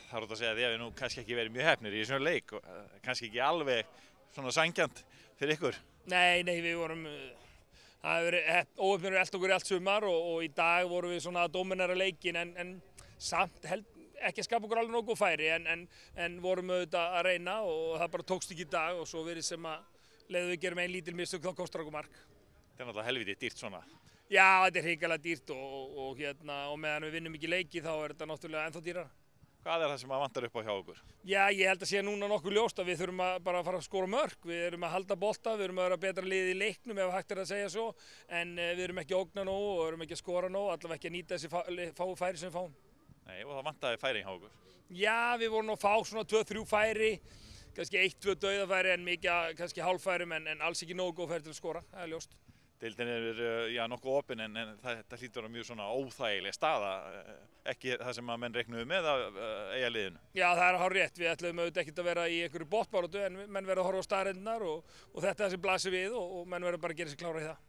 Það er út að segja að við nú kannski ekki verið mjög hefnir í þessum leik og kannski ekki alveg svona sanngjarnt fyrir ykkur. Nei, við vorum, það hefur verið óheppnir elt okkur í allt sumar og í dag vorum við svona að dóminera leikin en samt ekki að skapa okkur alveg nógu færi en vorum auðvitað að reyna og það bara tókst ekki í dag og svo verið sem að leiðum við gerum ein lítil mistök þá kostar okkur mark. Þetta er náttúrulega helviti dýrt svona. Já, þetta er hrikalega dýrt og meðan við vinnum ekki leiki þá er þetta náttúrulega ennþá dýrara. Hvað er það sem vantar upp á hjá okkur? Já, ég held að sé núna nokkuð ljóst að við þurfum bara að fara að skora mörk. Við erum að halda bolta, við erum að vera betra liðið í leiknum ef hægt er að segja svo. En við erum ekki að ógna nóg og erum ekki að skora nóg, allavega ekki að nýta þessi fáu færi sem við fáum. Nei, og það vantaði færing hjá okkur. Já, við vorum að fá svona 2-3 færi, kannski 1-2 dauðafæri en mikið kannski hálffærum en alls ekki nógu góð færi til að skora, það er ljóst. Deildin er nokkuð opin en þetta hlýtur að vera mjög svona óþægileg staða, ekki það sem að menn reiknuðu með að eiga liðinu. Já, það er hárrétt, við ætluðum auðvitað ekkert að vera í einhverju botnbaráttu en menn verða að horfa á staðreyndirnar og þetta er það sem blasir við og menn verða bara að gera sér klára í það.